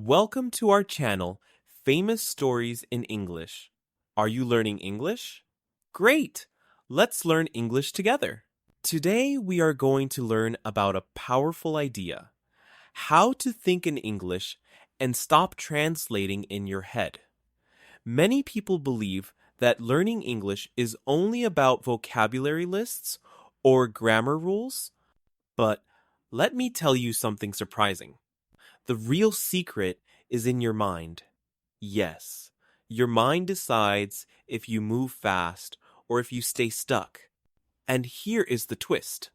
Welcome to our channel, Famous Stories in English. Are you learning English? Great! Let's learn English together. Today we are going to learn about a powerful idea: how to think in English and stop translating in your head. Many people believe that learning English is only about vocabulary lists or grammar rules, but let me tell you something surprising. The real secret is in your mind. Yes, your mind decides if you move fast or if you stay stuck. And here is the twist.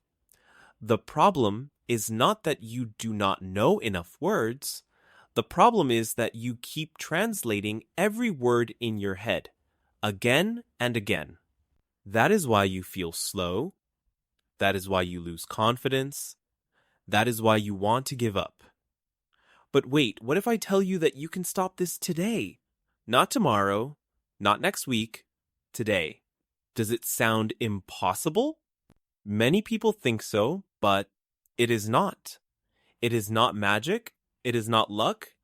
The problem is not that you do not know enough words. The problem is that you keep translating every word in your head, again and again. That is why you feel slow. That is why you lose confidence. That is why you want to give up. But wait, what if I tell you that you can stop this today? Not tomorrow, not next week, today. Does it sound impossible? Many people think so, but it is not. It is not magic. It is not luck.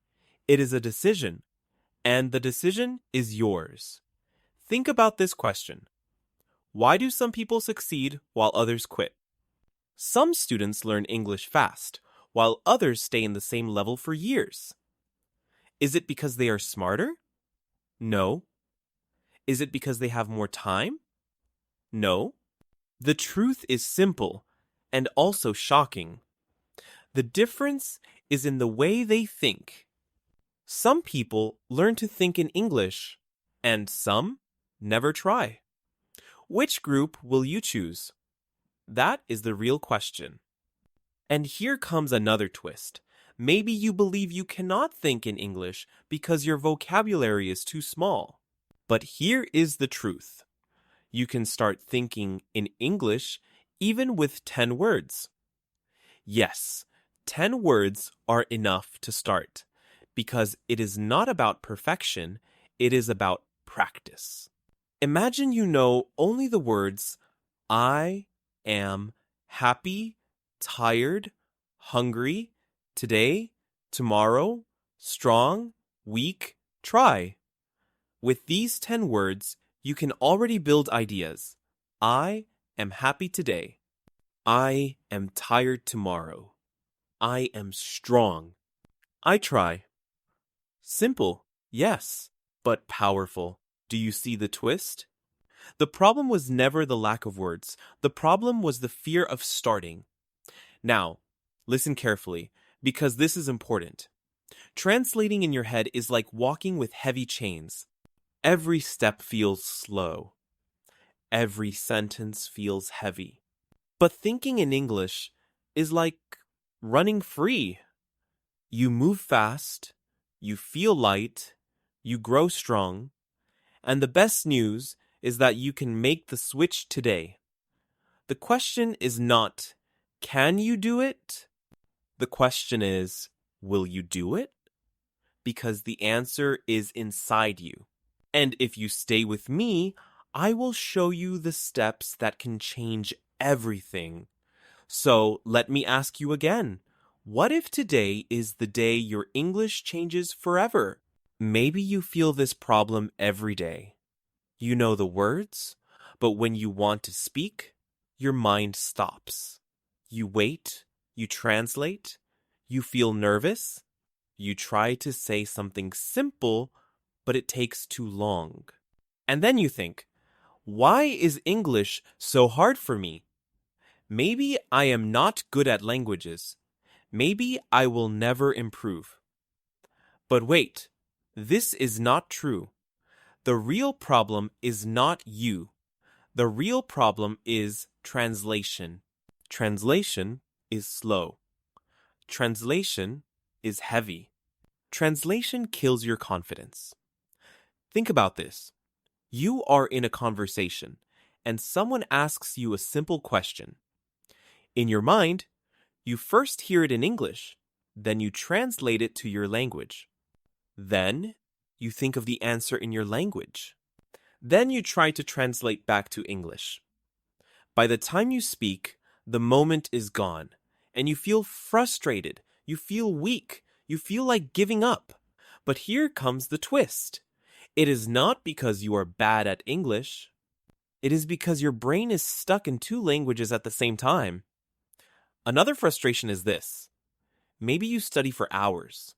It is a decision. And the decision is yours. Think about this question. Why do some people succeed while others quit? Some students learn English fast, while others stay in the same level for years. Is it because they are smarter? No. Is it because they have more time? No. The truth is simple and also shocking. The difference is in the way they think. Some people learn to think in English, and some never try. Which group will you choose? That is the real question. And here comes another twist. Maybe you believe you cannot think in English because your vocabulary is too small. But here is the truth. You can start thinking in English even with 10 words. Yes, 10 words are enough to start because it is not about perfection, it is about practice. Imagine you know only the words I am happy, tired, hungry, today, tomorrow, strong, weak, try. With these 10 words, you can already build ideas. I am happy today. I am tired tomorrow. I am strong. I try. Simple, yes, but powerful. Do you see the twist? The problem was never the lack of words. The problem was the fear of starting. Now, listen carefully, because this is important. Translating in your head is like walking with heavy chains. Every step feels slow. Every sentence feels heavy. But thinking in English is like running free. You move fast, you feel light, you grow strong, and the best news is that you can make the switch today. The question is not, can you do it? The question is, will you do it? Because the answer is inside you. And if you stay with me, I will show you the steps that can change everything. So let me ask you again. What if today is the day your English changes forever? Maybe you feel this problem every day. You know the words, but when you want to speak, your mind stops. You wait, you translate, you feel nervous, you try to say something simple, but it takes too long. And then you think, why is English so hard for me? Maybe I am not good at languages. Maybe I will never improve. But wait, this is not true. The real problem is not you. The real problem is translation. Translation is slow. Translation is heavy. Translation kills your confidence. Think about this. You are in a conversation, and someone asks you a simple question. In your mind, you first hear it in English, then you translate it to your language. Then you think of the answer in your language. Then you try to translate back to English. By the time you speak, the moment is gone, and you feel frustrated, you feel weak, You feel like giving up. But here comes the twist. It is not because you are bad at English. It is because your brain is stuck in two languages at the same time. Another frustration is this. Maybe you study for hours.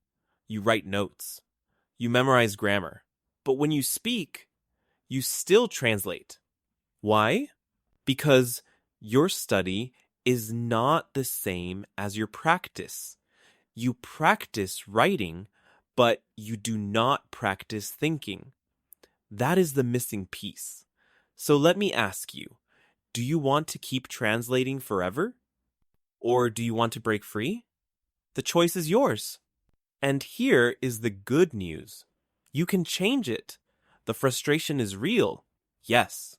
You write notes. You memorize grammar. But when you speak, you still translate. Why? Because your study is not the same as your practice. You practice writing, but you do not practice thinking. That is the missing piece. So let me ask you, do you want to keep translating forever? Or do you want to break free? The choice is yours. And here is the good news. You can change it. The frustration is real, yes.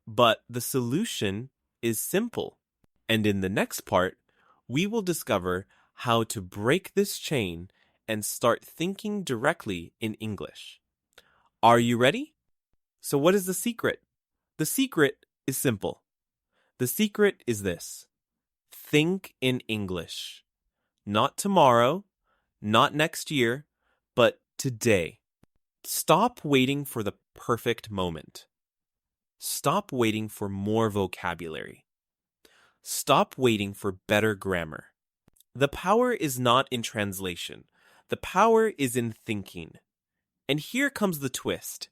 But the solution is simple. And in the next part, we will discover how to break this chain and start thinking directly in English. Are you ready? So what is the secret? The secret is simple. The secret is this. Think in English. Not tomorrow, not next year, but today. Stop waiting for the perfect moment. Stop waiting for more vocabulary. Stop waiting for better grammar. The power is not in translation. The power is in thinking. And here comes the twist.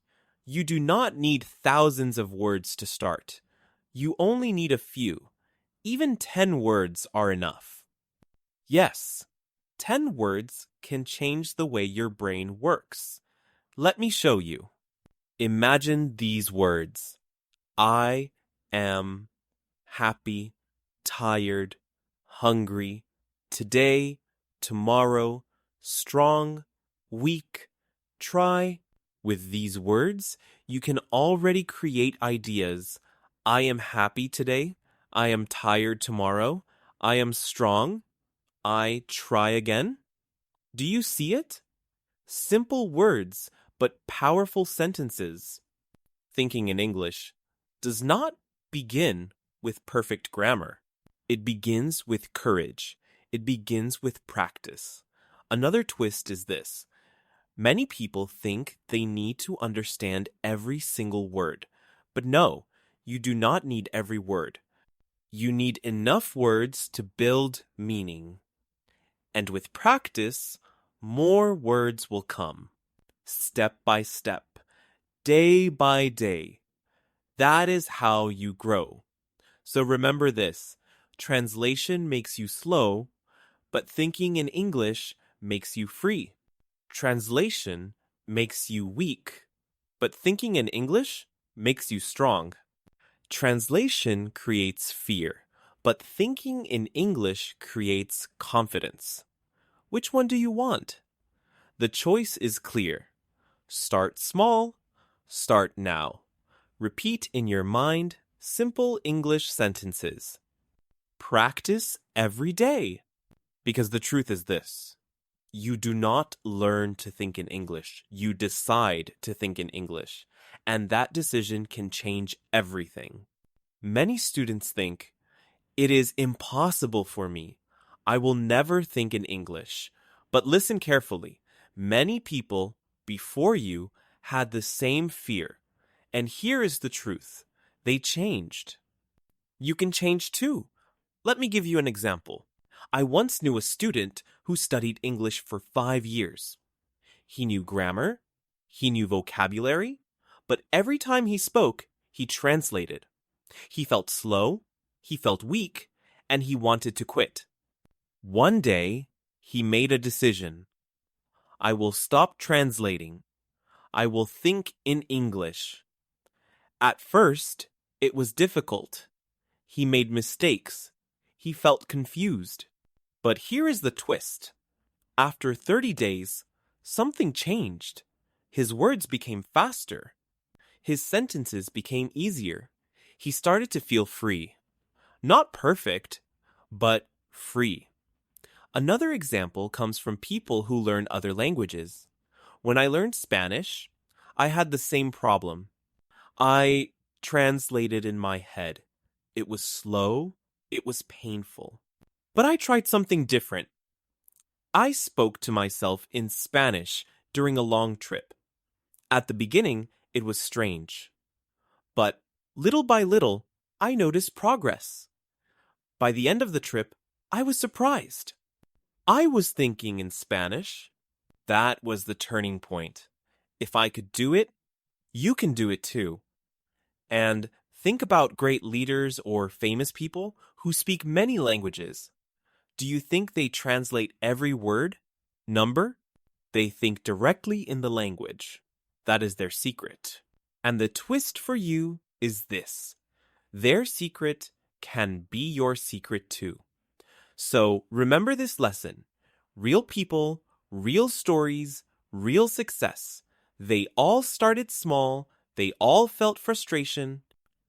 You do not need thousands of words to start. You only need a few. Even 10 words are enough. Yes, 10 words can change the way your brain works. Let me show you. Imagine these words. I am happy, tired, hungry, today, tomorrow, strong, weak, try. With these words, you can already create ideas. I am happy today. I am tired tomorrow. I am strong. I try again. Do you see it? Simple words, but powerful sentences. Thinking in English does not begin with perfect grammar. It begins with courage. It begins with practice. Another twist is this. Many people think they need to understand every single word. But no, you do not need every word. You need enough words to build meaning. And with practice, more words will come. Step by step, day by day. That is how you grow. So remember this. Translation makes you slow, but thinking in English makes you free. Translation makes you weak, but thinking in English makes you strong. Translation creates fear, but thinking in English creates confidence. Which one do you want? The choice is clear. Start small, start now. Repeat in your mind simple English sentences. Practice every day. Because the truth is this. You do not learn to think in English. You decide to think in English. And that decision can change everything. Many students think, it is impossible for me. I will never think in English. But listen carefully. Many people before you had the same fear. And here is the truth. They changed. You can change too. Let me give you an example. I once knew a student who studied English for 5 years. He knew grammar, he knew vocabulary, but every time he spoke, he translated. He felt slow, he felt weak, and he wanted to quit. One day, he made a decision. I will stop translating. I will think in English. At first, it was difficult. He made mistakes. He felt confused. But here is the twist. After 30 days, something changed. His words became faster. His sentences became easier. He started to feel free. Not perfect, but free. Another example comes from people who learn other languages. When I learned Spanish, I had the same problem. I translated in my head. It was slow. It was painful. But I tried something different. I spoke to myself in Spanish during a long trip. At the beginning, it was strange. But little by little, I noticed progress. By the end of the trip, I was surprised. I was thinking in Spanish. That was the turning point. If I could do it, you can do it too. And think about great leaders or famous people who speak many languages. Do you think they translate every word, number? They think directly in the language. That is their secret. And the twist for you is this: their secret can be your secret too. So remember this lesson: real people, real stories, real success. They all started small, they all felt frustration,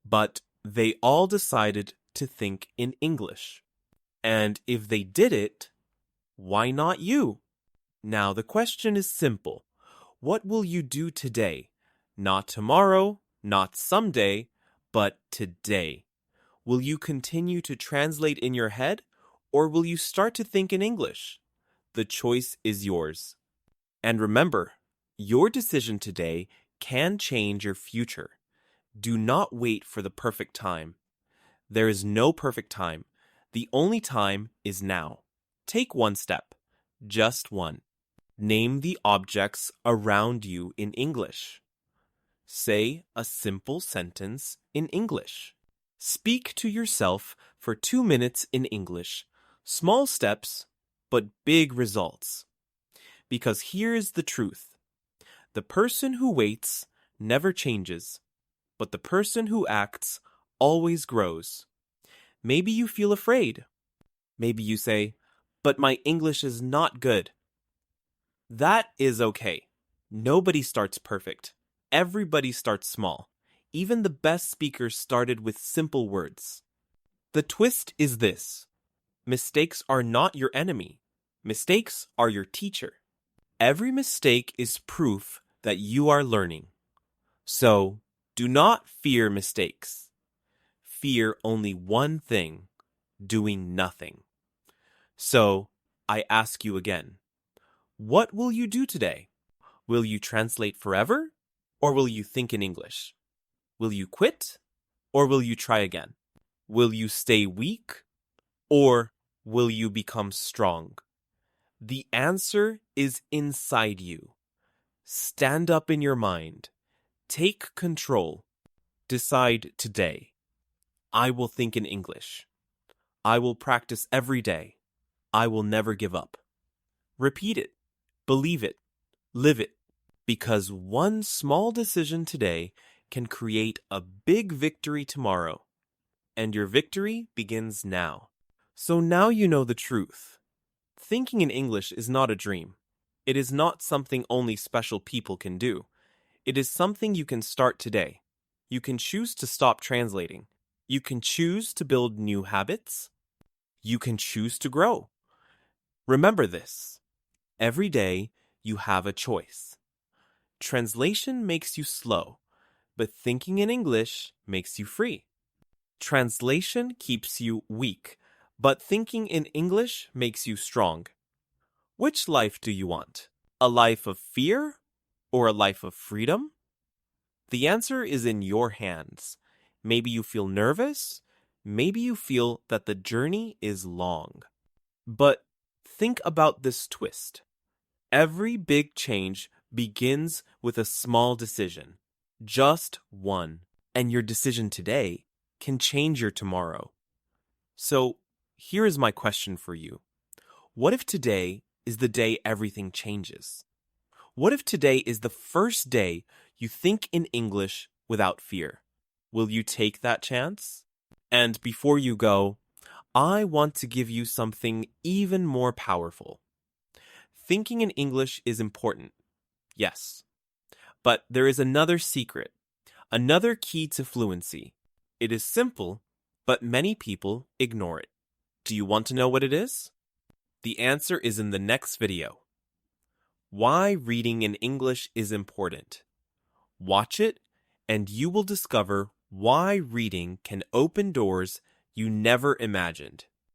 but they all decided to think in English. And if they did it, why not you? Now the question is simple. What will you do today? Not tomorrow, not someday, but today. Will you continue to translate in your head, or will you start to think in English? The choice is yours. And remember, your decision today can change your future. Do not wait for the perfect time. There is no perfect time. The only time is now. Take one step, just one. Name the objects around you in English. Say a simple sentence in English. Speak to yourself for 2 minutes in English. Small steps, but big results. Because here's the truth. The person who waits never changes, but the person who acts always grows. Maybe you feel afraid. Maybe you say, but my English is not good. That is okay. Nobody starts perfect. Everybody starts small. Even the best speakers started with simple words. The twist is this: mistakes are not your enemy. Mistakes are your teacher. Every mistake is proof that you are learning. So, do not fear mistakes. Fear only one thing: doing nothing. So, I ask you again, what will you do today? Will you translate forever, or will you think in English? Will you quit, or will you try again? Will you stay weak, or will you become strong? The answer is inside you. Stand up in your mind. Take control. Decide today. I will think in English. I will practice every day. I will never give up. Repeat it. Believe it. Live it. Because one small decision today can create a big victory tomorrow. And your victory begins now. So now you know the truth. Thinking in English is not a dream. It is not something only special people can do. It is something you can start today. You can choose to stop translating. You can choose to build new habits. You can choose to grow. Remember this. Every day, you have a choice. Translation makes you slow, but thinking in English makes you free. Translation keeps you weak, but thinking in English makes you strong. Which life do you want? A life of fear or a life of freedom? The answer is in your hands. Maybe you feel nervous. Maybe you feel that the journey is long. But think about this twist. Every big change begins with a small decision. Just one. And your decision today can change your tomorrow. So, here is my question for you. What if today is the day everything changes? What if today is the first day you think in English without fear? Will you take that chance? And before you go, I want to give you something even more powerful. Thinking in English is important, yes. But there is another secret, another key to fluency. It is simple, but many people ignore it. Do you want to know what it is? The answer is in the next video. Why reading in English is important. Watch it, and you will discover why reading can open doors you never imagined.